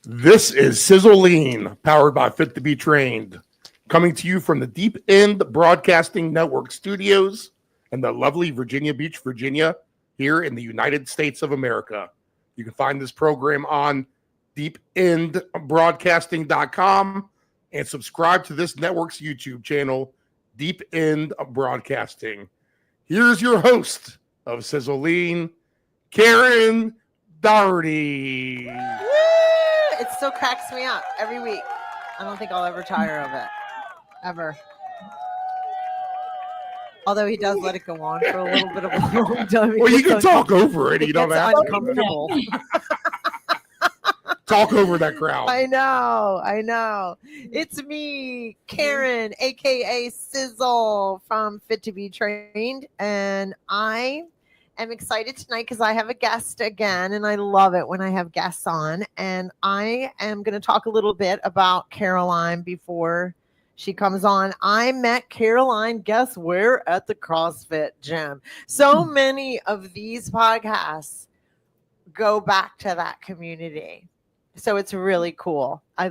This is Sizzle Lean, powered by Fit to Be Trained, coming to you from the Deep End Broadcasting Network studios in the lovely Virginia Beach, Virginia, here in the United States of America. You can find this program on deependbroadcasting.com and subscribe to this network's YouTube channel, Deep End Broadcasting. Here's your host of Sizzle Lean, Karen Dougherty. It still cracks me up every week. I don't think I'll ever tire of it. Ever. Although he does let it go on for a little bit of a long time. Well, you can talk over it. You don't have to. Uncomfortable. Talk over that crowd. I know. It's me, Karen, aka Sizzle from Fit to Be Trained, and I am excited tonight because I have a guest again, and I love it when I have guests on. And I am going to talk a little bit about Caroline before she comes on. I met Caroline, guess where? At the CrossFit gym. So many of these podcasts go back to that community. So it's really cool. I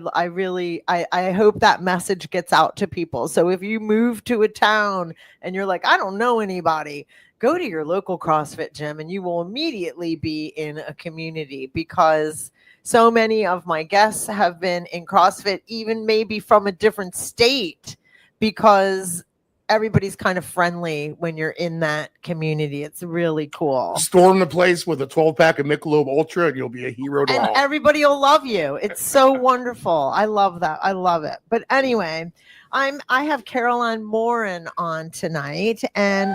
hope that message gets out to people. So if you move to a town and you're like, I don't know anybody, go to your local CrossFit gym and you will immediately be in a community, because so many of my guests have been in CrossFit, even maybe from a different state, because everybody's kind of friendly when you're in that community. It's really cool. Storm the place with a 12-pack of Michelob Ultra and you'll be a hero to all. And everybody will love you. It's so wonderful. I love that. I love it. But anyway, I have Caroline Morin on tonight, and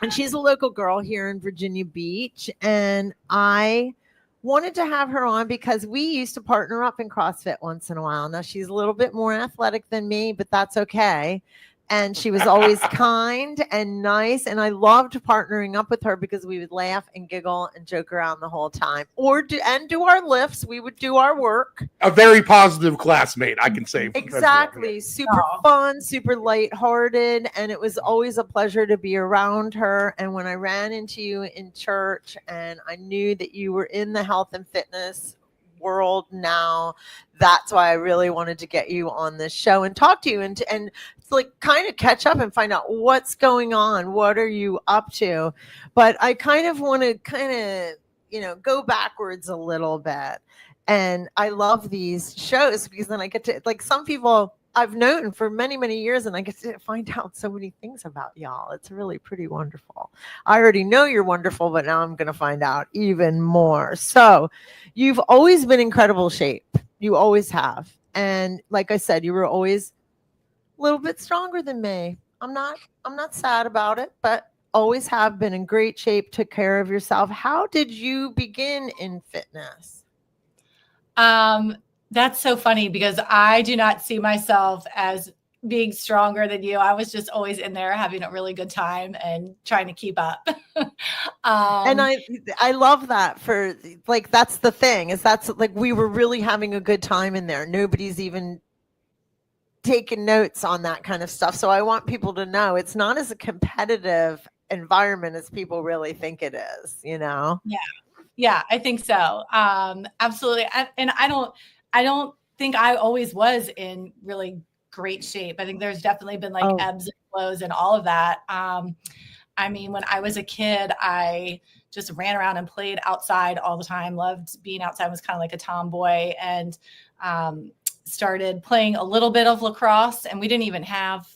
and she's a local girl here in Virginia Beach, and I wanted to have her on because we used to partner up in CrossFit once in a while. Now, she's a little bit more athletic than me, but that's okay. And she was always kind and nice, and I loved partnering up with her because we would laugh and giggle and joke around the whole time, do our lifts. We would do our work. A very positive classmate, I can say. Exactly. Super fun, super lighthearted, and it was always a pleasure to be around her. And when I ran into you in church and I knew that you were in the health and fitness world now, that's why I really wanted to get you on this show and talk to you and like kind of catch up and find out what's going on. What are you up to? But I kind of want to go backwards a little bit. And I love these shows because then I get to, like, some people I've known for many, many years, and I get to find out so many things about y'all. It's really pretty wonderful. I already know you're wonderful, but now I'm going to find out even more. So you've always been in incredible shape. You always have. And like I said, you were always a little bit stronger than me. I'm not sad about it, but always have been in great shape, took care of yourself. How did you begin in fitness? That's so funny because I do not see myself as being stronger than you. I was just always in there having a really good time and trying to keep up. And I love that, for like, that's the thing, is that's like, we were really having a good time in there. Nobody's even taking notes on that kind of stuff. So I want people to know it's not as a competitive environment as people really think it is, Yeah, I think so. Absolutely. And I don't think I always was in really great shape. I think there's definitely been ebbs and flows and all of that. I mean, when I was a kid, I just ran around and played outside all the time, loved being outside, was kind of like a tomboy, and started playing a little bit of lacrosse. And we didn't even have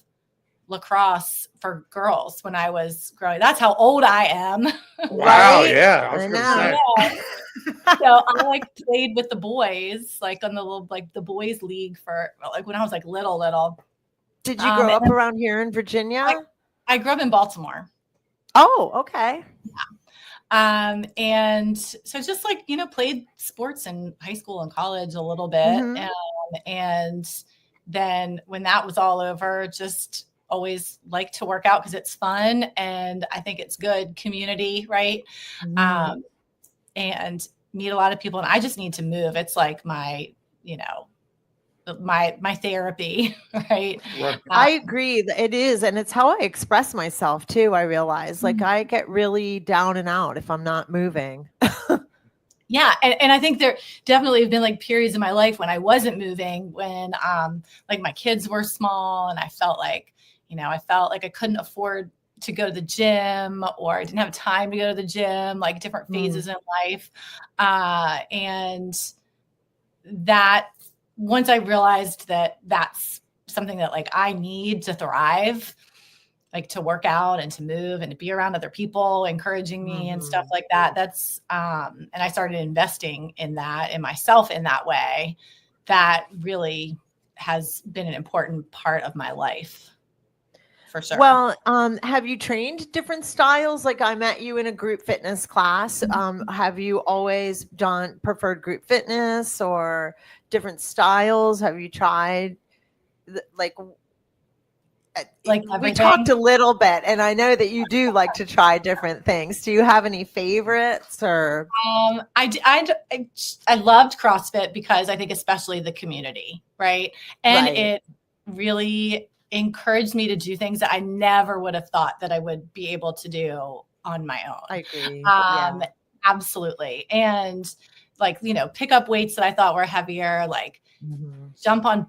lacrosse for girls when I was growing. That's how old I am. Wow. Right? Yeah. I was going to say. Yeah. So I played with the boys, on the little, the boys league for when I was little. Did you grow up around here in Virginia? I grew up in Baltimore. Oh, okay. Yeah. And so just played sports in high school and college a little bit. Mm-hmm. And then when that was all over, just always like to work out because it's fun. And I think it's good community. Right. Mm-hmm. And meet a lot of people, and I just need to move. It's like my therapy, right? I agree. It is. And it's how I express myself too. I realize I get really down and out if I'm not moving. Yeah. And I think there definitely have been like periods in my life when I wasn't moving, when like my kids were small and I felt like I couldn't afford to go to the gym, or I didn't have time to go to the gym, like different phases in life. And that once I realized that that's something that like I need to thrive, like to work out and to move and to be around other people encouraging me and stuff like that. That's, and I started investing in that, in myself in that way. That really has been an important part of my life. For sure. Well, have you trained different styles? Like I met you in a group fitness class. Have you always preferred group fitness or different styles? Have you tried like we talked a little bit, and I know that you do like to try different things. Do you have any favorites or? I loved CrossFit because I think especially the community, right? And it really encouraged me to do things that I never would have thought that I would be able to do on my own. I agree. Absolutely. And like, pick up weights that I thought were heavier, like jump on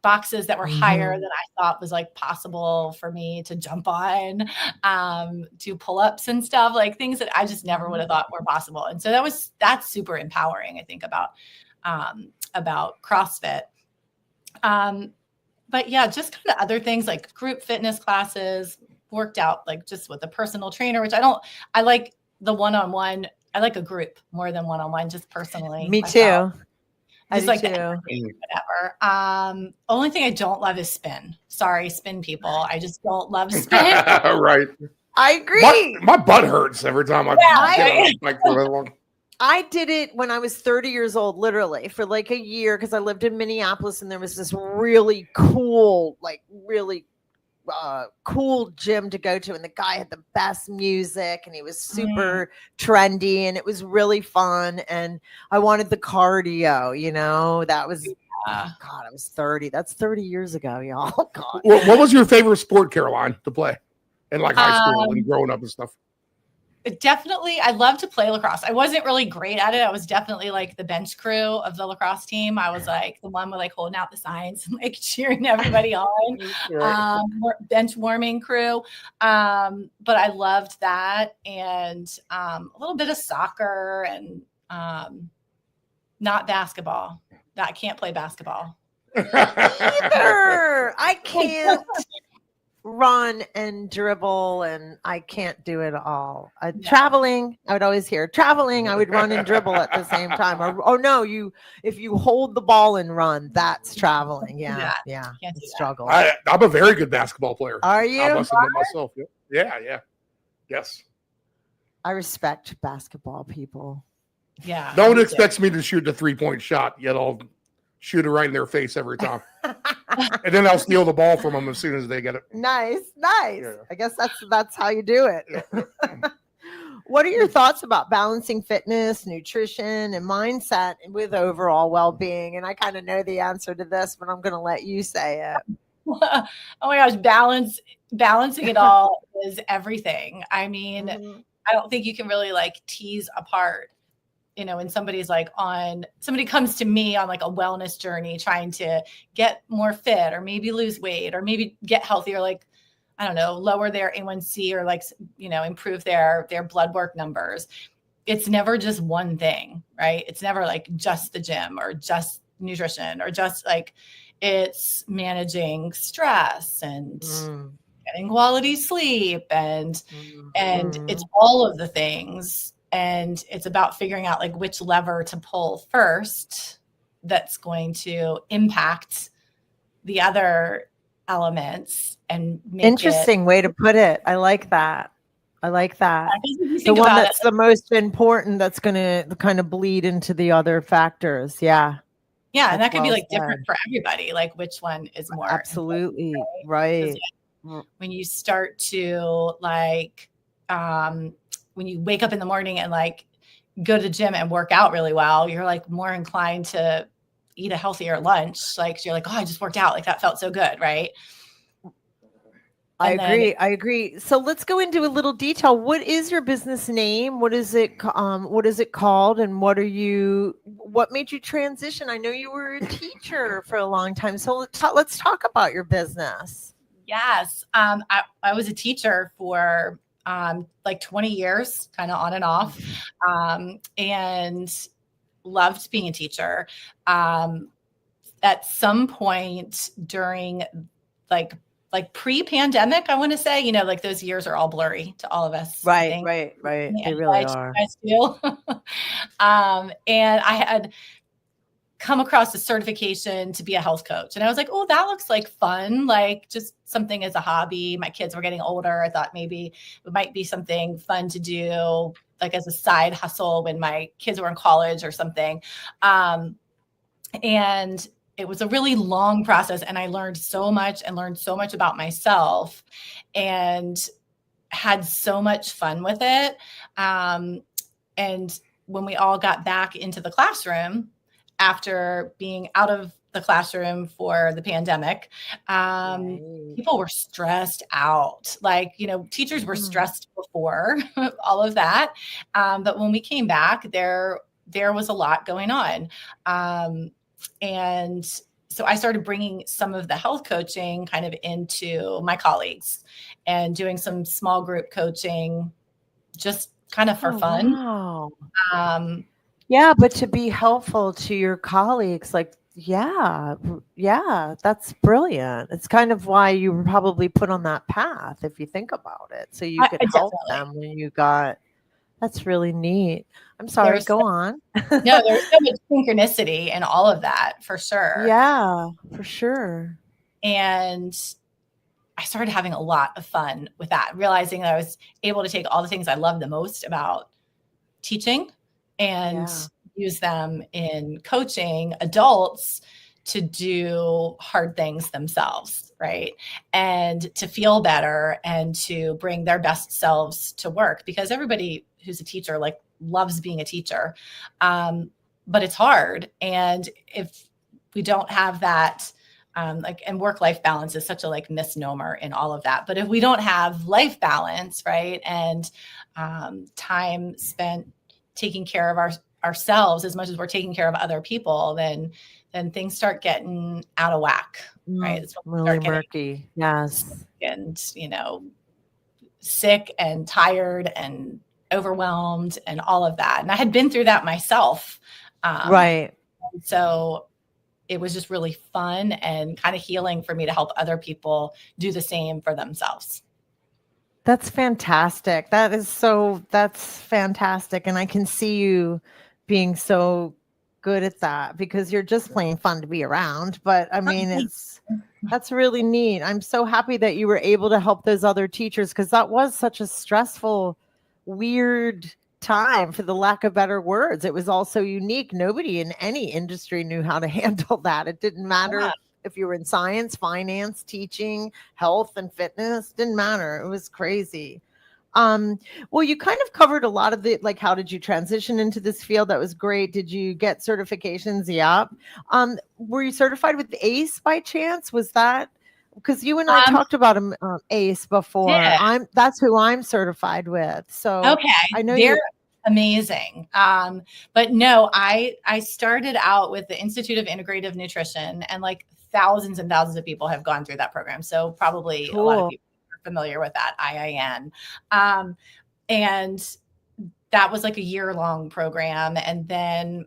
boxes that were higher than I thought was like possible for me to jump on, do pull-ups and stuff, like things that I just never would have thought were possible. And so that's super empowering, I think, about CrossFit. But yeah, just kind of other things like group fitness classes, worked out like just with a personal trainer, which I like the one-on-one. I like a group more than one-on-one, just personally. Me myself. Too. Just like whatever. Only thing I don't love is spin. Sorry, spin people. I just don't love spin. Right. I agree. My butt hurts every time I get like for that long. I did it when I was 30 years old, literally for like a year, because I lived in Minneapolis and there was this really cool, cool gym to go to. And the guy had the best music and he was super trendy and it was really fun. And I wanted the cardio, that was, God, I was 30. That's 30 years ago, y'all. God. What was your favorite sport, Caroline, to play in like high school and growing up and stuff? Definitely, I love to play lacrosse. I wasn't really great at it. I was definitely like the bench crew of the lacrosse team. I was like the one with like holding out the signs and like cheering everybody on, bench warming crew. But I loved that, and a little bit of soccer and not basketball. I can't play basketball. Either. I can't run and dribble and I can't do it all. Traveling, I would always hear traveling. I would run and dribble at the same time. If you hold the ball and run, that's traveling. Yeah. Struggle. I'm a very good basketball player. Are you? I must admit myself. Yeah. Yes. I respect basketball people. Yeah. No one expects me to shoot the 3-point shot, yet I'll shoot it right in their face every time. And then I'll steal the ball from them as soon as they get it. Nice. Yeah. I guess that's how you do it. Yeah. What are your thoughts about balancing fitness, nutrition, and mindset with overall well-being? And I kind of know the answer to this, but I'm going to let you say it. Oh my gosh, balancing it all is everything. I mean, I don't think you can really like tease apart, when somebody comes to me on like a wellness journey, trying to get more fit or maybe lose weight or maybe get healthier, like, I don't know, lower their A1C or like, improve their blood work numbers. It's never just one thing, right? It's never like just the gym or just nutrition or just like, it's managing stress and getting quality sleep and it's all of the things. And it's about figuring out like which lever to pull first that's going to impact the other elements and make interesting way to put it. I like that. The one that's the most important that's going to kind of bleed into the other factors. Yeah. Yeah. And that could be like different for everybody. Like which one is more. Absolutely. Right. When you start to like, when you wake up in the morning and like go to the gym and work out really well, you're like more inclined to eat a healthier lunch. Like you're like, oh, I just worked out. Like that felt so good. Right. I agree. So let's go into a little detail. What is your business name? What is it called? And what made you transition? I know you were a teacher for a long time. So let's talk about your business. Yes. I was a teacher for like 20 years, kind of on and off, and loved being a teacher. At some point during like pre-pandemic, I want to say, like those years are all blurry to all of us. Right. They really are. Guys do. And I had come across a certification to be a health coach. And I was like, oh, that looks like fun. Like just something as a hobby. My kids were getting older. I thought maybe it might be something fun to do, like as a side hustle when my kids were in college or something. And it was a really long process, and I learned so much about myself and had so much fun with it. And when we all got back into the classroom after being out of the classroom for the pandemic, people were stressed out. Like, teachers were stressed before all of that. But when we came back, there was a lot going on. And so I started bringing some of the health coaching kind of into my colleagues and doing some small group coaching, just kind of for fun. Wow. Yeah, but to be helpful to your colleagues, like, yeah, that's brilliant. It's kind of why you were probably put on that path, if you think about it. So you could help them when you that's really neat. I'm sorry, go on. No, there's so much synchronicity in all of that, for sure. Yeah, for sure. And I started having a lot of fun with that, realizing that I was able to take all the things I love the most about teaching and use them in coaching adults to do hard things themselves, right? And to feel better and to bring their best selves to work, because everybody who's a teacher loves being a teacher, but it's hard. And if we don't have that, and work-life balance is such a misnomer in all of that. But if we don't have life balance, right, and time spent taking care of ourselves as much as we're taking care of other people, then things start getting out of whack, right? It's really murky. Yes. And, sick and tired and overwhelmed and all of that. And I had been through that myself. Right. So it was just really fun and kind of healing for me to help other people do the same for themselves. That's fantastic. That's fantastic. And I can see you being so good at that, because you're just plain fun to be around. But I mean, that's really neat. I'm so happy that you were able to help those other teachers, because that was such a stressful, weird time, for the lack of better words. It was all so unique. Nobody in any industry knew how to handle that. It didn't matter if you were in science, finance, teaching, health, and fitness. Didn't matter. It was crazy. Well, you kind of covered a lot of the, how did you transition into this field? That was great. Did you get certifications? Yep. Were you certified with ACE by chance? Was that, because you and I talked about ACE before. Yeah. That's who I'm certified with. So okay, I know they're amazing. But no, I started out with the Institute of Integrative Nutrition, and thousands and thousands of people have gone through that program. So probably a lot of people are familiar with that, IIN. And that was a year-long program. And then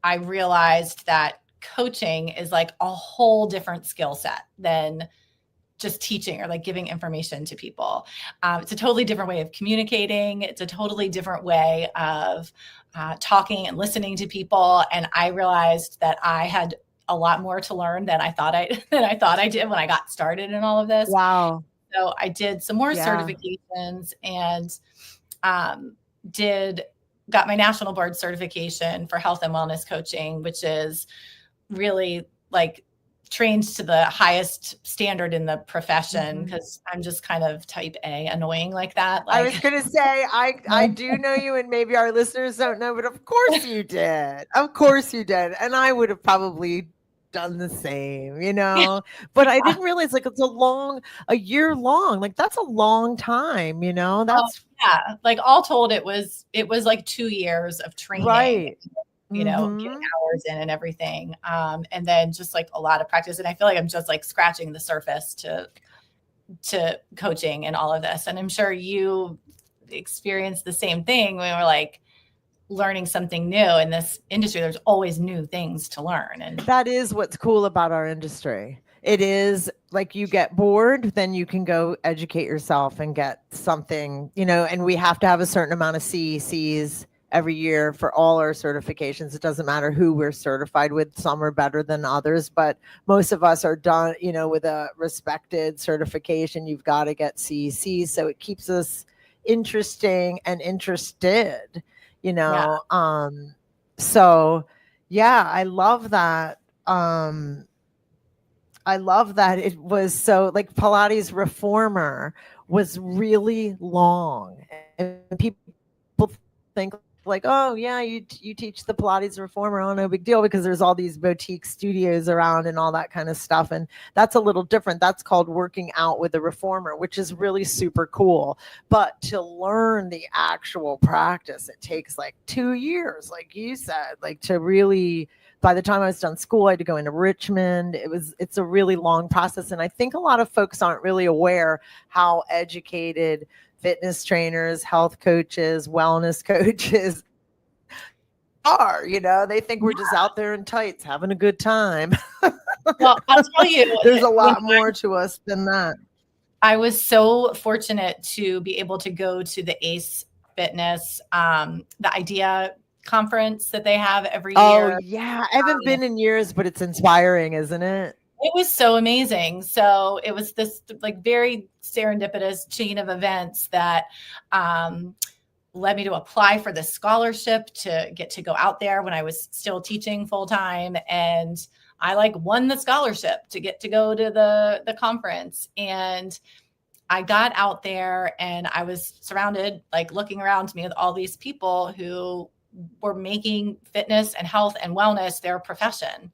I realized that coaching is a whole different skill set than just teaching or giving information to people. It's a totally different way of communicating. It's a totally different way of talking and listening to people. And I realized that I had a lot more to learn than I thought I did when I got started in all of this. Wow. So I did some more certifications and got my national board certification for health and wellness coaching, which is really trained to the highest standard in the profession, because I'm just kind of type A, annoying like that. I was going to say, I do know you, and maybe our listeners don't know, but of course you did. Of course you did. And I would have probably done the same, you know, but I didn't realize like it's a year long, like that's a long time, you know, that's yeah. Like all told, it was like 2 years of training, right. you know, getting hours in and everything. And then just like a lot of practice. And I feel like I'm just like scratching the surface to coaching and all of this. And I'm sure you experienced the same thing when we're like learning something new in this industry. There's always new things to learn. And that is what's cool about our industry. It is like you get bored, then you can go educate yourself and get something, you know, and we have to have a certain amount of CECs every year for all our certifications. It doesn't matter who we're certified with. Some are better than others, but most of us are done, you know, with a respected certification. You've got to get CECs. So it keeps us interesting and interested, you know. Yeah. So yeah, I love that. I love that it was so like Pilates Reformer was really long, and people think like, oh yeah, you teach the Pilates Reformer, oh no big deal, because there's all these boutique studios around and all that kind of stuff, and that's a little different. That's called working out with the Reformer, which is really super cool. But to learn the actual practice, it takes like 2 years, like you said, like to really. By the time I was done school, I had to go into Richmond. It's a really long process. And I think a lot of folks aren't really aware how educated fitness trainers, health coaches, wellness coaches are. You know, they think we're just out there in tights having a good time. Well, I'll tell you, there's a lot more to us than that. I was so fortunate to be able to go to the ACE Fitness, the IDEA conference that they have every year. Oh yeah, I haven't been in years, but it's inspiring, isn't it? It was so amazing. So it was this like very serendipitous chain of events that led me to apply for this scholarship to get to go out there when I was still teaching full time. And I like won the scholarship to get to go to the conference. And I got out there and I was surrounded, like looking around me with all these people who were making fitness and health and wellness their profession.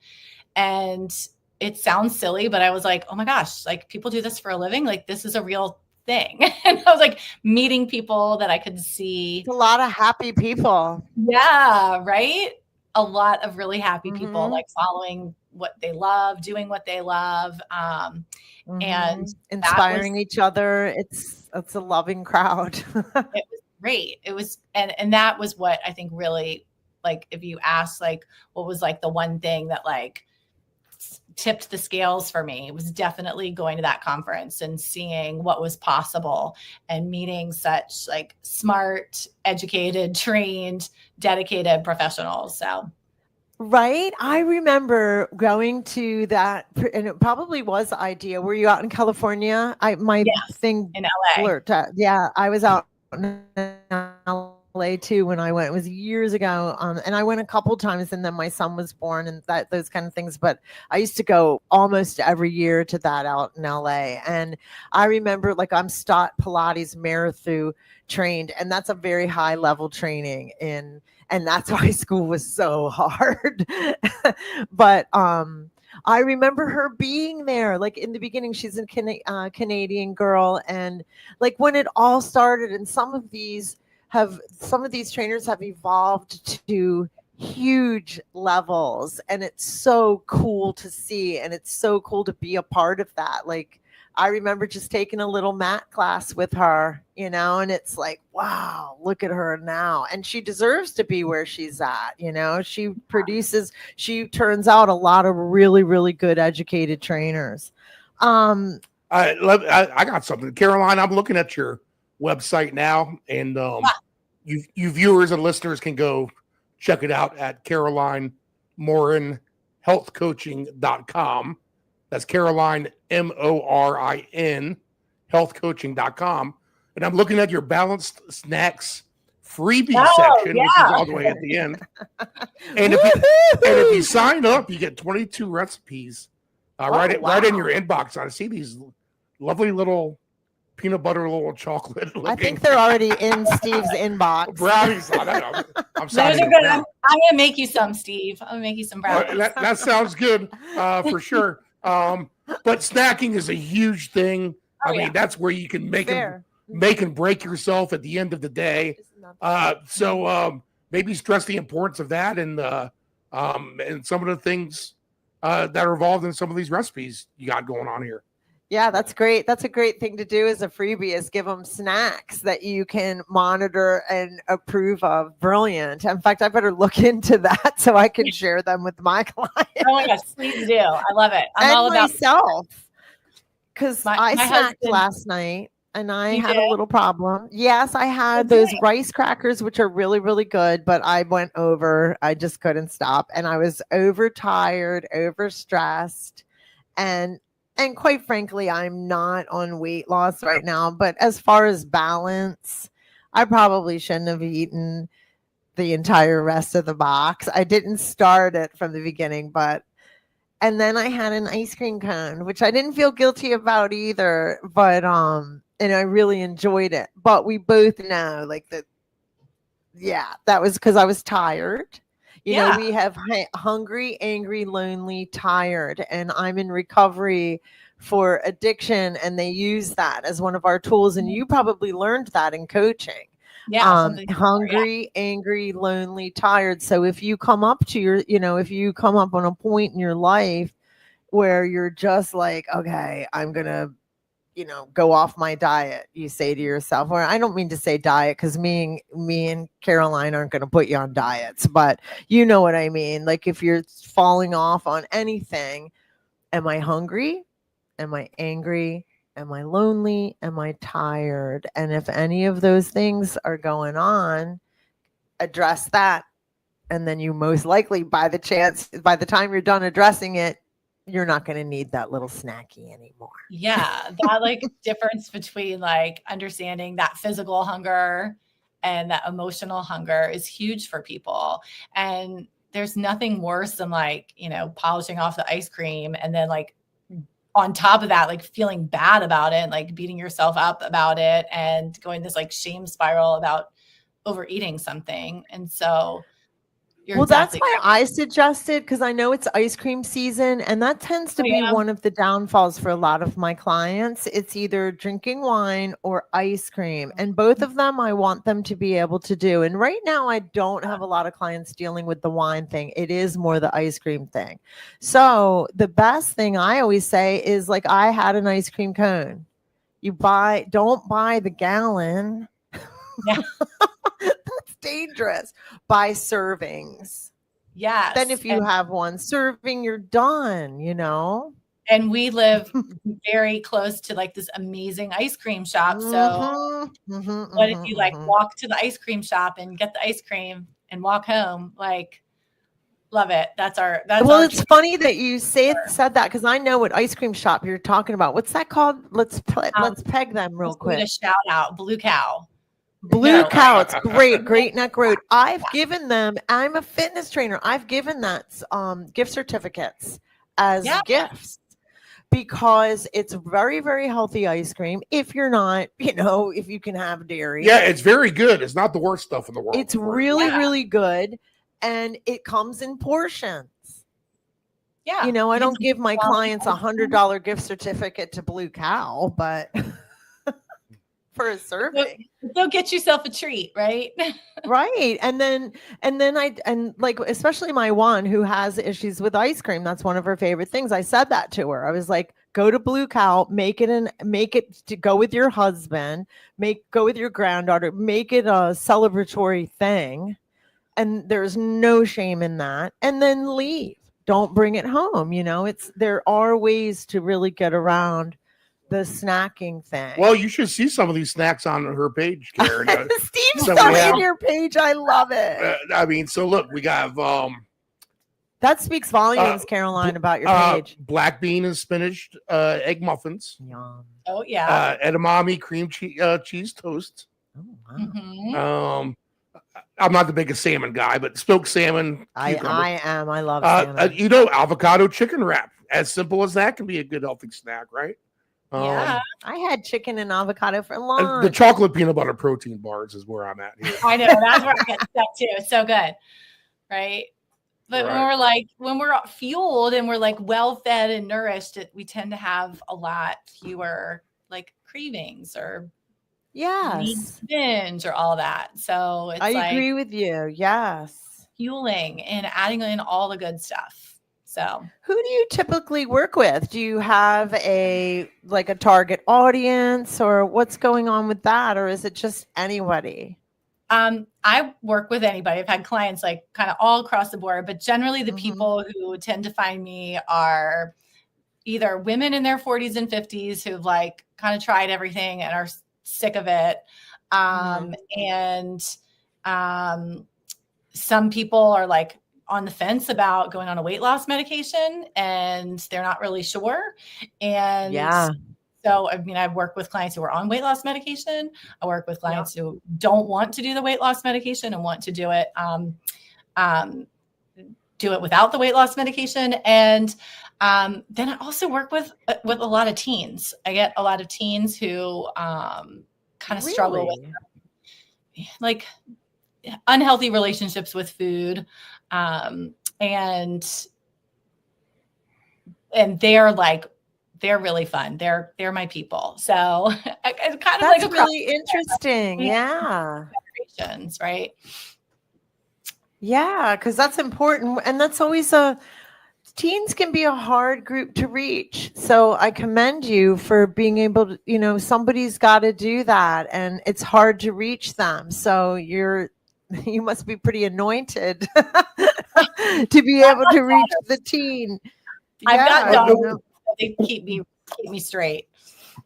And it sounds silly, but I was like, oh my gosh, like people do this for a living. Like this is a real thing. And I was like meeting people that I could see. It's a lot of happy people. Yeah. Right. A lot of really happy people, like following what they love, doing what they love. And inspiring each other. It's a loving crowd. It was great. It was, and that was what I think really, like, if you ask, like, what was like the one thing that like tipped the scales for me, it was definitely going to that conference and seeing what was possible and meeting such like smart, educated, trained, dedicated professionals. So. Right. I remember going to that, and it probably was IDEA. Were you out in California? Yes, thing in LA. Yeah, I was out in LA too when I went. It was years ago, and I went a couple times, and then my son was born, and those kind of things. But I used to go almost every year to that out in LA, and I remember like I'm Stott Pilates Marathon trained, and that's a very high level training and that's why school was so hard. But I remember her being there, like in the beginning. She's a Canadian girl, and like when it all started, and some of these trainers have evolved to huge levels, and it's so cool to see, and it's so cool to be a part of that. Like I remember just taking a little mat class with her, you know, and it's like, wow, look at her now. And she deserves to be where she's at, you know. She turns out a lot of really, really good educated trainers. I got something. Caroline, I'm looking at your website now, and you viewers and listeners can go check it out at CarolineMorin.healthcoaching.com. That's Caroline, Morin, healthcoaching.com. And I'm looking at your balanced snacks freebie section, which is all the way at the end. And if you sign up, you get 22 recipes right in your inbox. I see these lovely little peanut butter, little chocolate. I think they're already in Steve's inbox. Brownies. I'm Those signing are it good. now. I'm gonna make you some, Steve. I'm gonna make you some brownies. That sounds good for sure. But snacking is a huge thing. I mean, that's where you can make and break yourself at the end of the day. So maybe stress the importance of that and some of the things that are involved in some of these recipes you got going on here. Yeah, that's great. That's a great thing to do as a freebie, is give them snacks that you can monitor and approve of. Brilliant. In fact, I better look into that so I can share them with my clients. Oh my gosh, please do. I love it. I'm and all about myself. Because I snacked husband, last night and I had did? a little problem. Yes, I had those rice crackers, which are really, really good, but I went over. I just couldn't stop. And I was overtired, overstressed. And quite frankly, I'm not on weight loss right now. But as far as balance, I probably shouldn't have eaten the entire rest of the box. I didn't start it from the beginning, and then I had an ice cream cone, which I didn't feel guilty about either. But and I really enjoyed it. But we both know, that was because I was tired. You know, we have hungry, angry, lonely, tired, and I'm in recovery for addiction, and they use that as one of our tools. And you probably learned that in coaching. Hungry, angry, lonely, tired. So if you come up to if you come up on a point in your life where you're just like, okay, I'm going to, go off my diet, you say to yourself, or I don't mean to say diet because me and Caroline aren't going to put you on diets, but you know what I mean? Like if you're falling off on anything, am I hungry? Am I angry? Am I lonely? Am I tired? And if any of those things are going on, address that. And then you most likely, by the time you're done addressing it, you're not going to need that little snacky anymore. Yeah. That difference between understanding that physical hunger and that emotional hunger is huge for people. And there's nothing worse than polishing off the ice cream and then on top of that, feeling bad about it, and beating yourself up about it and going this shame spiral about overeating something. And so that's why I suggested, because I know it's ice cream season, and that tends to be one of the downfalls for a lot of my clients. It's either drinking wine or ice cream, and both of them I want them to be able to do. And right now I don't have a lot of clients dealing with the wine thing. It is more the ice cream thing. So the best thing I always say is I had an ice cream cone. Don't buy the gallon. Yeah. That's dangerous. Buy servings. Yes. Then if you have one serving, you're done, And we live very close to this amazing ice cream shop. So what if you walk to the ice cream shop and get the ice cream and walk home? Love it. It's funny that you said that, because I know what ice cream shop you're talking about. What's that called? Let's peg them real quick. A shout out, Blue Cow. Blue Cow, it's Great Neck Road. I've given them, I'm a fitness trainer. I've given that gift certificates as gifts because it's very, very healthy ice cream. If you're not, if you can have dairy. Yeah, it's very good. It's not the worst stuff in the world. It's really, really good. And it comes in portions. Yeah. I don't give my clients $100 gift certificate to Blue Cow, but for a serving. Go get yourself a treat, right? Right. And then especially my one who has issues with ice cream, that's one of her favorite things. I said that to her. I was like, go to Blue Cow, make it to go with your husband, go with your granddaughter, make it a celebratory thing. And there's no shame in that. And then leave. Don't bring it home. There are ways to really get around the snacking thing. Well, you should see some of these snacks on her page, Karen. Steve's on your page. I love it. So look, we got that speaks volumes, Caroline, about your page. Black bean and spinach egg muffins. Yum. Oh yeah. Edamame cream cheese toast. Oh, wow. Mm-hmm. I'm not the biggest salmon guy, but smoked salmon. I am. I love salmon. Avocado chicken wrap. As simple as that can be a good healthy snack, right? Yeah. I had chicken and avocado for And lunch. the chocolate peanut butter protein bars is where I'm at here. I know. That's where I get stuck too. It's so good. Right. But when we're fueled and we're like well fed and nourished, we tend to have a lot fewer like cravings or need to binge or all that. So it's I agree with you. Yes. Fueling and adding in all the good stuff. So who do you typically work with? Do you have a target audience, or what's going on with that? Or is it just anybody? I work with anybody. I've had clients like kind of all across the board, but generally the people who tend to find me are either women in their 40s and 50s who've like kind of tried everything and are sick of it. And some people are like on the fence about going on a weight loss medication and they're not really sure. And so, I mean, I've worked with clients who are on weight loss medication. I work with clients who don't want to do the weight loss medication and want to do it without the weight loss medication. And then I also work with a lot of teens. I get a lot of teens who kind of struggle with like unhealthy relationships with food. And they're really fun. They're my people. So it's kind of that's like really interesting. Yeah. Right. Yeah. Cause that's important. And that's always teens can be a hard group to reach. So I commend you for being able to, somebody's got to do that, and it's hard to reach them. So you must be pretty anointed to be able to reach the teen. I've got daughters. They keep me straight.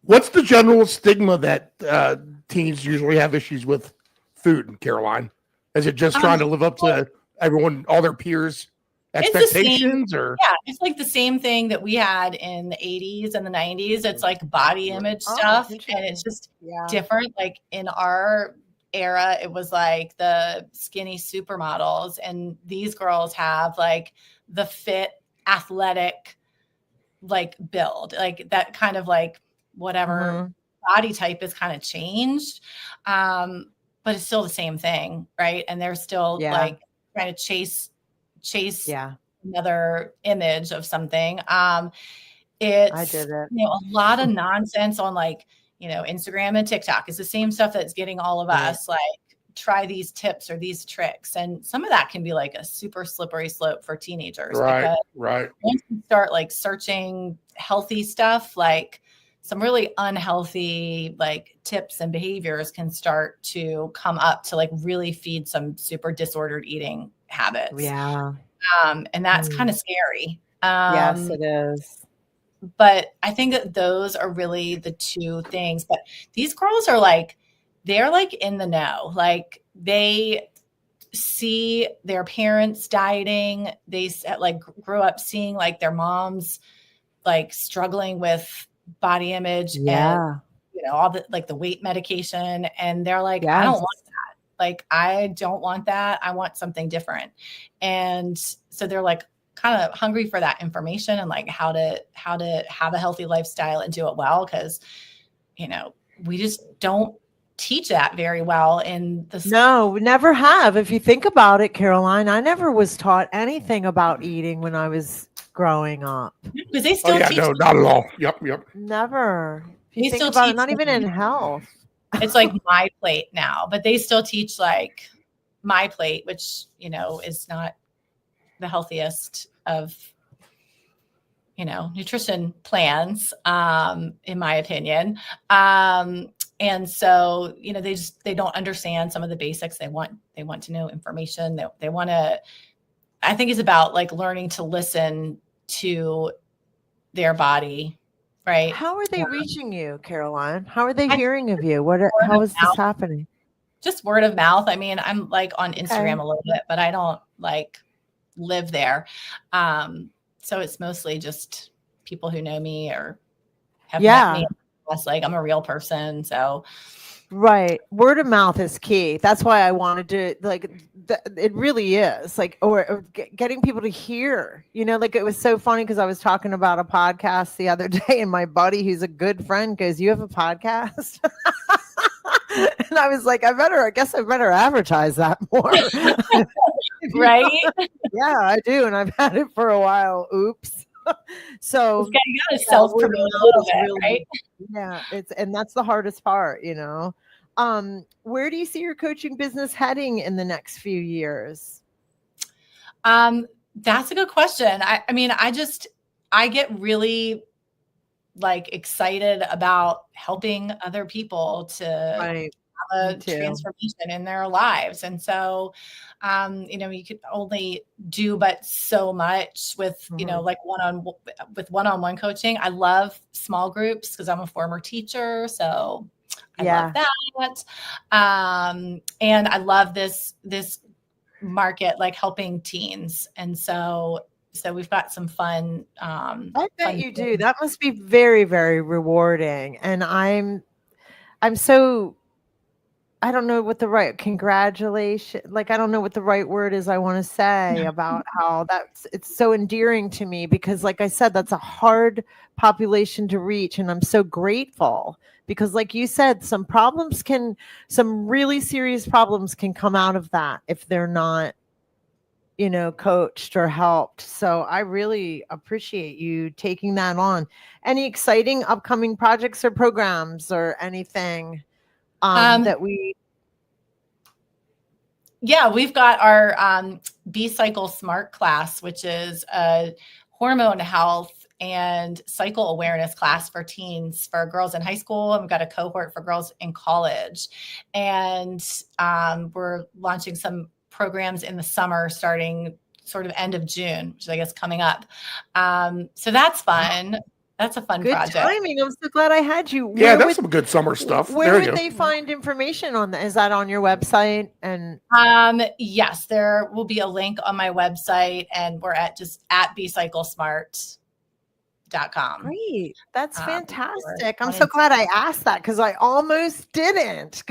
What's the general stigma that teens usually have issues with food, Caroline? Is it just trying to live up to everyone, all their peers' expectations? It's like the same thing that we had in the 80s and the 90s. It's like body image stuff, and it's just different. Like in our era, it was like the skinny supermodels, and these girls have like the fit, athletic, like build, like that kind of like whatever body type is kind of changed, but it's still the same thing, right? And they're still like trying to chase another image of something. It's a lot of nonsense on like Instagram and TikTok. It's the same stuff that's getting all of us like try these tips or these tricks, and some of that can be like a super slippery slope for teenagers. Right. Once you start like searching healthy stuff, like some really unhealthy like tips and behaviors can start to come up to like really feed some super disordered eating habits. And that's kind of scary. Yes, it is. But I think that those are really the two things. But these girls are like, they're like in the know. Like they see their parents dieting. They like grew up seeing like their moms like struggling with body image and all the like the weight medication. And they're like, I don't want that. Like, I don't want that. I want something different. And so they're like kind of hungry for that information and like how to have a healthy lifestyle and do it well. Cause we just don't teach that very well in the No, we never have. If you think about it, Caroline, I never was taught anything about eating when I was growing up. Because they still teach no, not at all. Yep. Never. If you they think still about teach it, not even in health. It's like My Plate now, but they still teach like My Plate, which is not the healthiest of nutrition plans, in my opinion. And so, they don't understand some of the basics. They want to know information. They want to, I think it's about like learning to listen to their body. Right. How are they reaching you, Caroline? How are they hearing of you? How is this happening? Just word of mouth. I mean, I'm like on Instagram a little bit, but I don't like live there. So it's mostly just people who know me or have met me. Like I'm a real person. So Right. Word of mouth is key. That's why I wanted to it really is like, or getting people to hear, like it was so funny because I was talking about a podcast the other day and my buddy, who's a good friend, goes, "You have a podcast?" And I was like, I guess I better advertise that more. Right. Yeah, I do. And I've had it for a while. Oops. So you gotta self-promote a little bit, really, right? Yeah, and that's the hardest part, Where do you see your coaching business heading in the next few years? That's a good question. I mean, I get really excited about helping other people to have a transformation in their lives. And so, you could only do but so much with, with one-on-one coaching. I love small groups because I'm a former teacher. So I love that. And I love this market, helping teens. And so we've got some fun. I bet you do. That must be very, very rewarding. And I'm so, I don't know what the right congratulations, I don't know what the right word is I want to say about how it's so endearing to me because like I said, that's a hard population to reach. And I'm so grateful because like you said, some really serious problems can come out of that if they're not, coached or helped. So I really appreciate you taking that on. Any exciting upcoming projects or programs or anything that we've got our B-Cycle Smart class, which is a hormone health and cycle awareness class for teens, for girls in high school. And we've got a cohort for girls in college. And we're launching some programs in the summer starting sort of end of June, which is, I guess, coming up. So that's fun. That's a fun project. Good timing. I'm so glad I had you. Yeah, that's some good summer stuff. Where would they find information on that? Is that on your website? And yes, there will be a link on my website, and we're at bcyclesmart.com. Great. That's fantastic. I'm so glad I asked that because I almost didn't.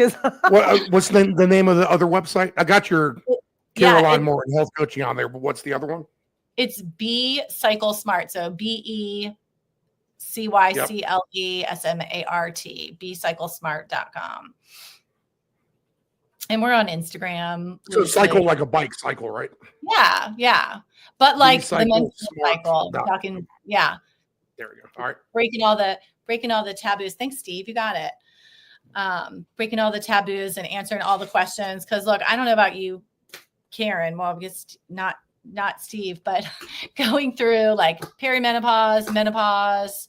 What's the name of the other website? I got your Caroline Moore and health coaching on there, but what's the other one? It's B-Cycle Smart. So BECYCLESMART, bcyclesmart.com. And we're on Instagram. So cycle like a bike cycle, right? Yeah. But like the mental cycle. Talking, yeah. There we go. All right. Breaking all the taboos. Thanks, Steve. You got it. Breaking all the taboos and answering all the questions. Because look, I don't know about you, Karen. Well, I guess not Steve, but going through like perimenopause, menopause,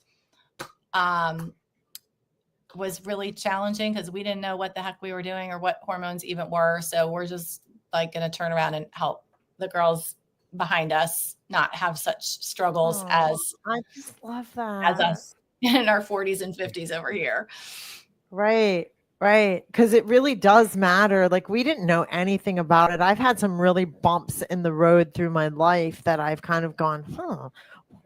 was really challenging because we didn't know what the heck we were doing or what hormones even were. So we're just going to turn around and help the girls behind us not have such struggles as I just love that as us in our 40s and 50s over here. Right. Because it really does matter. Like we didn't know anything about it. I've had some really bumps in the road through my life that I've kind of gone, what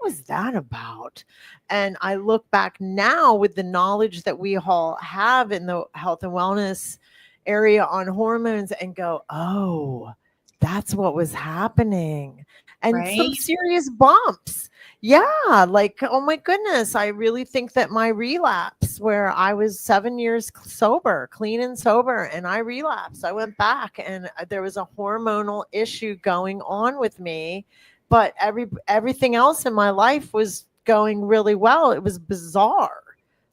was that about? And I look back now with the knowledge that we all have in the health and wellness area on hormones and go, oh, that's what was happening. And some serious bumps. Yeah. Like, oh my goodness. I really think that my relapse where I was 7 years sober, clean and sober, and I relapsed. I went back and there was a hormonal issue going on with me, but everything else in my life was going really well. It was bizarre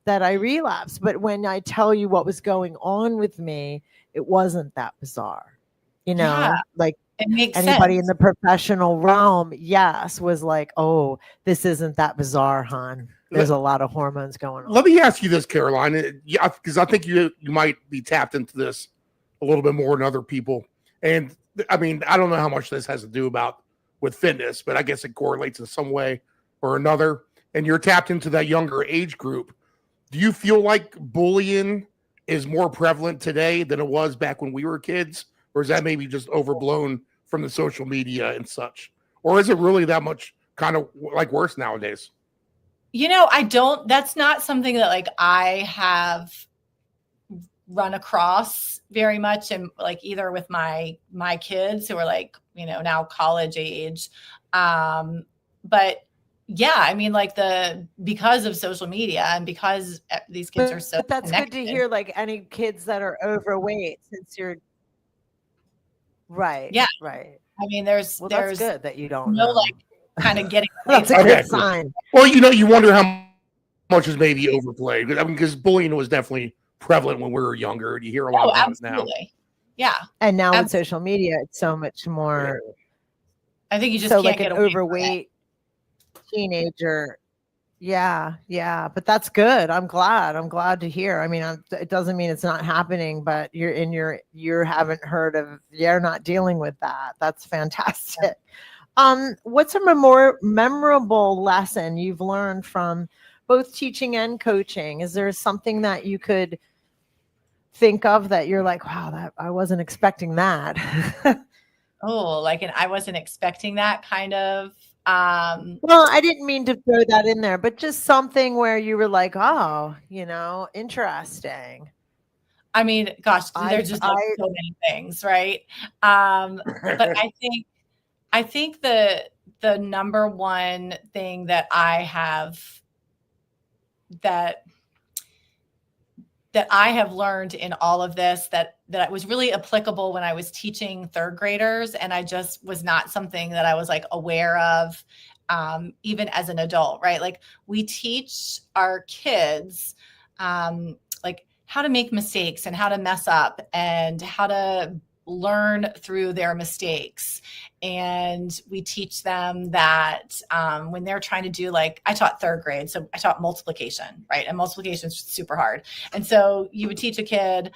that I relapsed. But when I tell you what was going on with me, it wasn't that bizarre. Like it makes anybody sense. in the professional realm, was like, oh, this isn't that bizarre, hon. There's a lot of hormones going on. Let me ask you this, Caroline. Yeah, because I think you might be tapped into this a little bit more than other people. And I mean, I don't know how much this has to do with fitness, but I guess it correlates in some way or another. And you're tapped into that younger age group. Do you feel like bullying is more prevalent today than it was back when we were kids? Or is that maybe just overblown from the social media and such? Or is it really that much kind of like worse nowadays? That's not something that like I have run across very much, and like either with my kids who are like, now college age. But yeah, I mean, like because of social media and because these kids are so but that's connected. good to hear, like any kids that are overweight, since you're right. Yeah. Right. I mean, there's that's good that you don't no know. like kind of getting that's a good sign. Well, you wonder how much is maybe overplayed. I mean, because bullying was definitely prevalent when we were younger. You hear a lot about it now. Yeah. And now with social media, it's so much more. Yeah. I think you just so can't like an get overweight teenager. Yeah. But that's good. I'm glad to hear. I mean, it doesn't mean it's not happening, but you haven't heard of, you're not dealing with that. That's fantastic. What's a more memorable lesson you've learned from both teaching and coaching? Is there something that you could think of that you're like, wow, that I wasn't expecting that? And I wasn't expecting that kind of. Well, I didn't mean to throw that in there, but just something where you were like, oh, interesting. I mean, gosh, there's just so many things, right? But I think the number one thing that I have that I have learned in all of this that was really applicable when I was teaching third graders, and I just was not something that I was like aware of, even as an adult, right? Like we teach our kids, like how to make mistakes and how to mess up and how to learn through their mistakes. And we teach them that when they're trying to do, like, I taught third grade, so I taught multiplication, right? And multiplication is super hard. And so you would teach a kid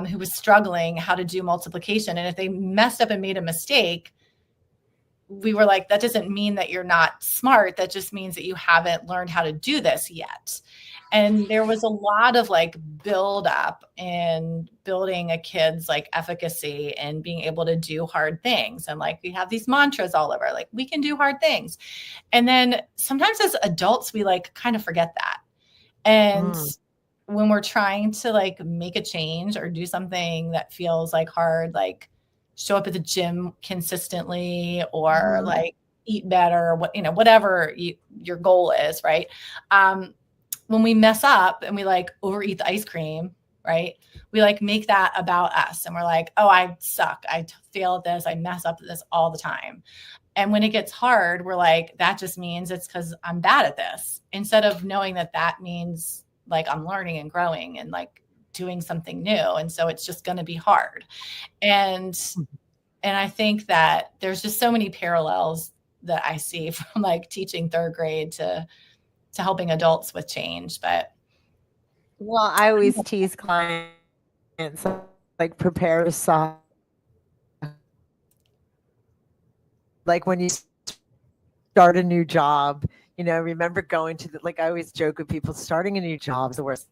who was struggling how to do multiplication. And if they messed up and made a mistake, we were like, that doesn't mean that you're not smart. That just means that you haven't learned how to do this yet. And there was a lot of like build up and building a kid's like efficacy and being able to do hard things. And like, we have these mantras all over, like, we can do hard things. And then sometimes as adults, we like kind of forget that. And when we're trying to like make a change or do something that feels like hard, like show up at the gym consistently or like eat better, whatever your goal is, right? When we mess up and we like overeat the ice cream, right? We like make that about us. And we're like, oh, I suck. I fail at this. I mess up at this all the time. And when it gets hard, we're like, that just means it's because I'm bad at this, instead of knowing that means like I'm learning and growing and like doing something new. And so it's just going to be hard. And I think that there's just so many parallels that I see from like teaching third grade to helping adults with change. But well, I always tease clients like prepare to solve. Like when you start a new job, remember going to like I always joke with people, starting a new job is the worst.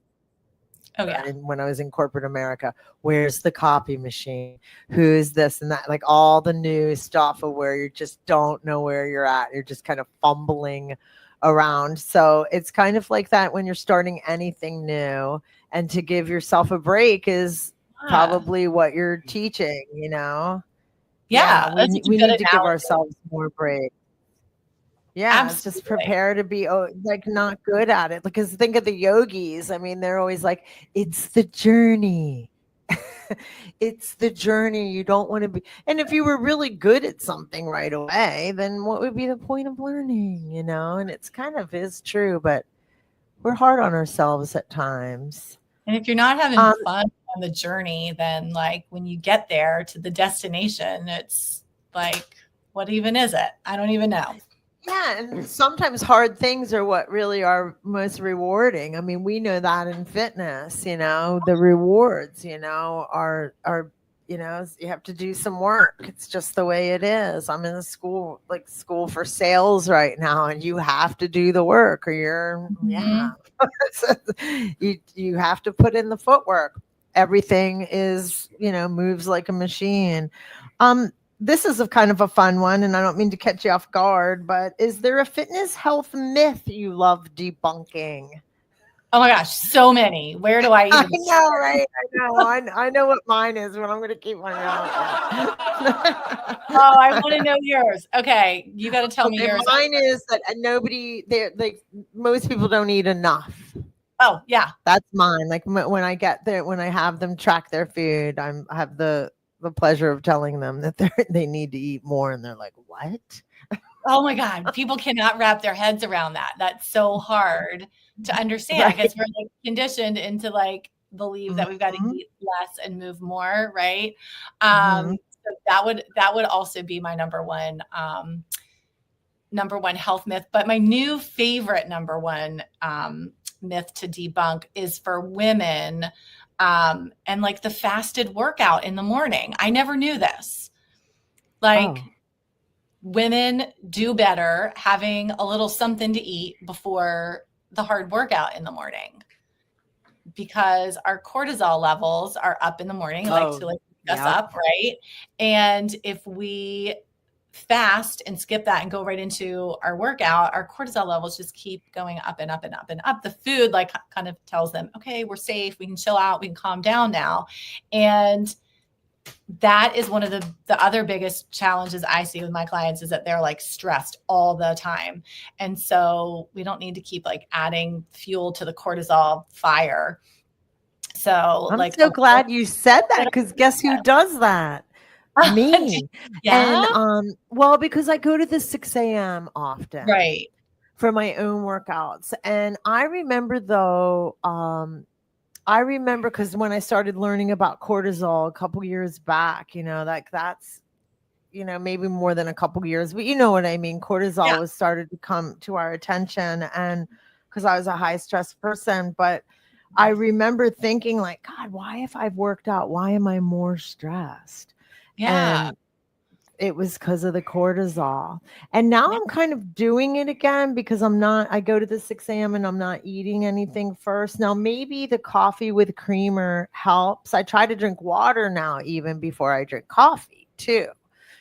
Oh yeah. And when I was in corporate America, where's the copy machine? Who's this and that? Like all the new stuff of where you just don't know where you're at. You're just kind of fumbling around. So it's kind of like that when you're starting anything new, and to give yourself a break is probably what you're teaching, Yeah. We need to give ourselves more break. Yeah, absolutely. Just prepare to be like not good at it, because think of the yogis. I mean, they're always like, it's the journey. It's the journey. You don't want to be. And if you were really good at something right away, then what would be the point of learning, And it's kind of is true, but we're hard on ourselves at times. And if you're not having fun on the journey, then like when you get there to the destination, it's like, what even is it? I don't even know. Yeah, and sometimes hard things are what really are most rewarding. I mean, we know that in fitness, the rewards, are you have to do some work. It's just the way it is. I'm in a school for sales right now, and you have to do the work or you're you have to put in the footwork. Everything is, moves like a machine. This is a kind of a fun one, and I don't mean to catch you off guard, but is there a fitness health myth you love debunking? Oh my gosh, so many. Where do I even I know, right? I know what mine is, but I'm going to keep my mouth shut. Oh, I want to know yours. Okay, you got to tell me yours. Mine is that most people don't eat enough. Oh, yeah. That's mine. Like when I get there, when I have them track their food, I have the pleasure of telling them that they need to eat more, and they're like, "What?" Oh my God, people cannot wrap their heads around that. That's so hard to understand because we're like conditioned into like believe that we've got to eat less and move more, right? So that would also be my number one health myth. But my new favorite number one myth to debunk is for women and like the fasted workout in the morning. I never knew this. Women do better having a little something to eat before the hard workout in the morning because our cortisol levels are up in the morning, us up, right? And if we fast and skip that and go right into our workout, our cortisol levels just keep going up and up and up and up. The food like kind of tells them, okay, we're safe. We can chill out. We can calm down now. And that is one of the other biggest challenges I see with my clients is that they're like stressed all the time. And so we don't need to keep like adding fuel to the cortisol fire. So I'm so glad you said that because guess who does that? Me. Yeah. And well, because I go to the 6 a.m. often. Right. For my own workouts. And I remember though, because when I started learning about cortisol a couple years back, that's, maybe more than a couple years, but you know what I mean? Cortisol was started to come to our attention and because I was a high stress person, but I remember thinking like, God, why if I've worked out, why am I more stressed? Yeah. And it was because of the cortisol. And now I'm kind of doing it again because I go to the 6 a.m. and I'm not eating anything first. Now, maybe the coffee with creamer helps. I try to drink water now, even before I drink coffee too,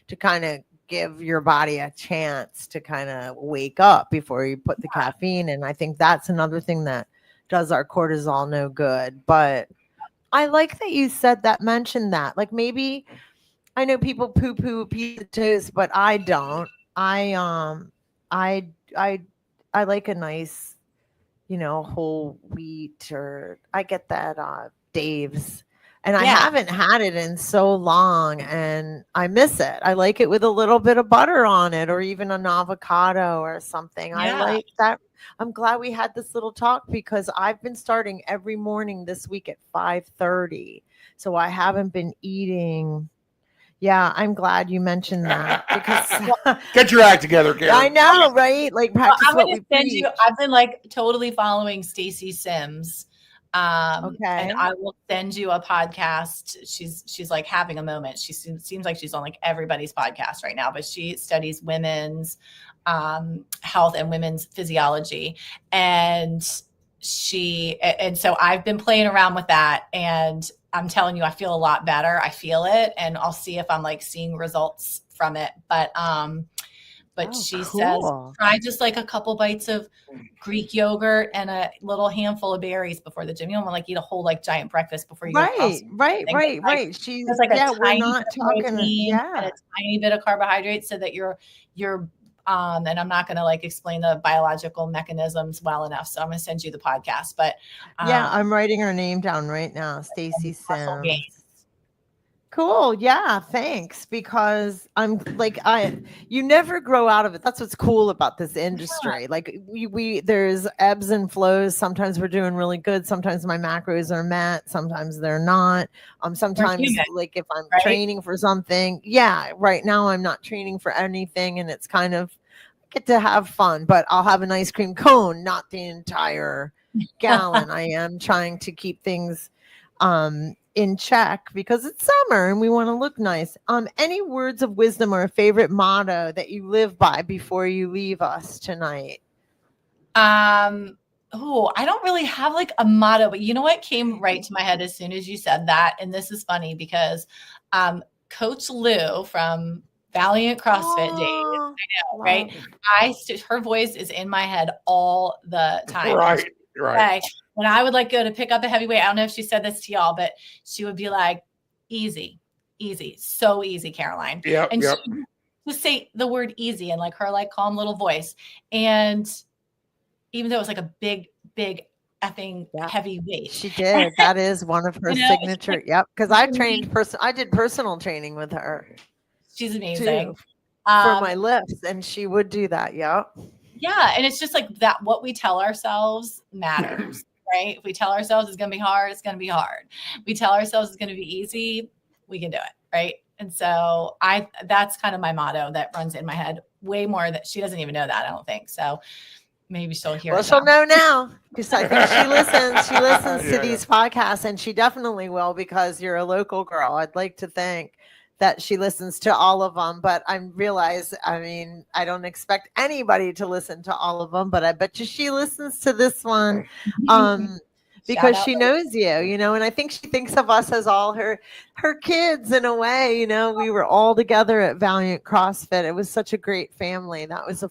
to kind of give your body a chance to kind of wake up before you put the caffeine in. I think that's another thing that does our cortisol no good. But I like that you mentioned that. Like maybe I know people poo-poo pizza toast, but I don't. I like a nice, whole wheat, or I get that Dave's, and I haven't had it in so long, and I miss it. I like it with a little bit of butter on it, or even an avocado or something. I like that. I'm glad we had this little talk because I've been starting every morning this week at 5:30, so I haven't been eating. Yeah, I'm glad you mentioned that because get your act together, Karen. I know, right? Like practice what we preach. I've been like totally following Stacy Sims. And I will send you a podcast. She's like having a moment. She seems like she's on like everybody's podcast right now, but she studies women's health and women's physiology. And so I've been playing around with that, and I'm telling you, I feel a lot better. I feel it, and I'll see if I'm like seeing results from it. But she says try just like a couple bites of Greek yogurt and a little handful of berries before the gym. You don't want to like eat a whole like giant breakfast before you go. Right. She's like we're not talking and a tiny bit of carbohydrates so that you're and I'm not going to like explain the biological mechanisms well enough. So I'm going to send you the podcast, but I'm writing her name down right now. Stacy Sims. Cool. Yeah. Thanks. Because I'm like, you never grow out of it. That's what's cool about this industry. Like there's ebbs and flows. Sometimes we're doing really good. Sometimes my macros are met. Sometimes they're not. Sometimes like if I'm training for something, right now I'm not training for anything. And it's kind of get to have fun, but I'll have an ice cream cone, not the entire gallon. I am trying to keep things, in check because it's summer and we want to look nice. Any words of wisdom or a favorite motto that you live by before you leave us tonight? I don't really have like a motto, but you know what came right to my head as soon as you said that? And this is funny because Coach Lou from Valiant CrossFit days, I know, right? Her voice is in my head all the time. Right. when I would like go to pick up a heavy weight, I don't know if she said this to y'all, but she would be like, easy, so easy, Caroline. Yeah. And she would just say the word easy in like her like calm little voice. And even though it was like a big effing heavy weight. She did. That is one of her signature. Like, yep. Because I did personal training with her. She's amazing. For my lifts, and she would do that. Yep. Yeah. And it's just like that, what we tell ourselves matters, right? If we tell ourselves it's going to be hard, it's going to be hard. We tell ourselves it's going to be easy, we can do it. Right. And so that's kind of my motto that runs in my head way more that she doesn't even know that. I don't think so. Maybe she'll hear. Well, she'll know now because I think she listens. She listens to these podcasts, and she definitely will because you're a local girl. I'd like to think that she listens to all of them, but I realize, I mean, I don't expect anybody to listen to all of them, but I bet you she listens to this one. Because she knows you know, and I think she thinks of us as all her kids in a way, you know. We were all together at Valiant CrossFit. It was such a great family. I've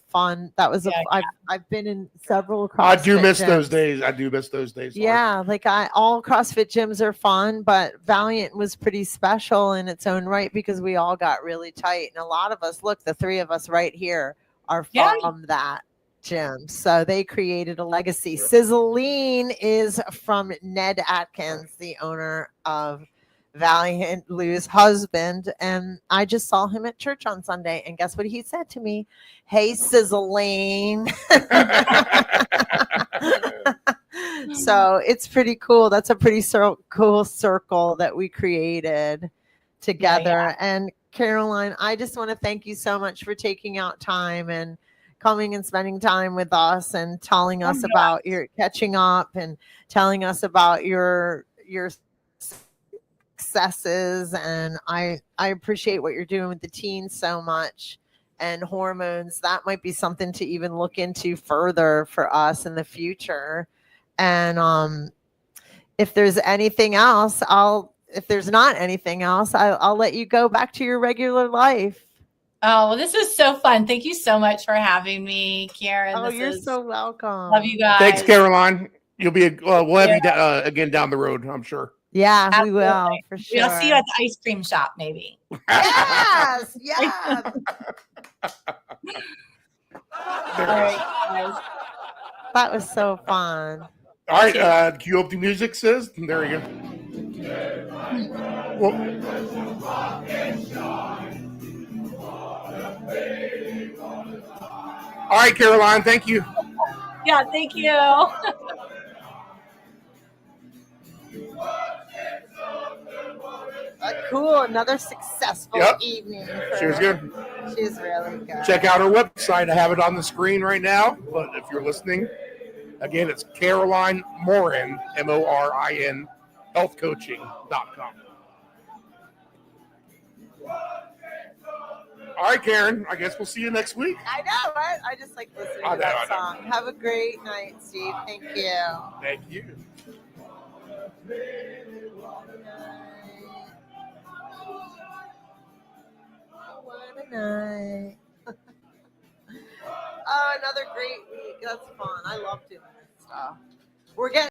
been in several CrossFit I do miss gyms. those days. I do miss those days. Yeah, like all CrossFit gyms are fun, but Valiant was pretty special in its own right because we all got really tight. And a lot of us, look, the three of us right here are from that gym. So they created a legacy. Sizzle Lean is from Ned Atkins, the owner of Valiant, Lou's husband. And I just saw him at church on Sunday. And guess what he said to me? Hey, Sizzle Lean. So it's pretty cool. That's a pretty cool circle that we created together. And Caroline, I just want to thank you so much for taking out time and coming and spending time with us and telling us about your catching up and telling us about your successes. And I appreciate what you're doing with the teens so much, and hormones. That might be something to even look into further for us in the future. And if there's anything else, if there's not anything else, I'll let you go back to your regular life. Oh, well, this was so fun. Thank you so much for having me, Karen. Oh, you're so welcome. Love you guys. Thanks, Caroline. You'll be we'll have you again down the road, I'm sure. Yeah, absolutely. We will, for sure. I'll see you at the ice cream shop, maybe. Yes, yes. All right, that was so fun. All right, cue up the music, Sis. There you go. Well, all right, Caroline, thank you. Yeah, thank you. Cool. Another successful evening. She was good. She's really good. Check out her website. I have it on the screen right now. But if you're listening, again, it's Caroline Morin, Morin, healthcoaching.com. All right, Karen. I guess we'll see you next week. I know, right? I just like listening to that song. Have a great night, Steve. Thank you. Thank you. What a night. Oh, another great week. That's fun. I love doing this stuff. We're getting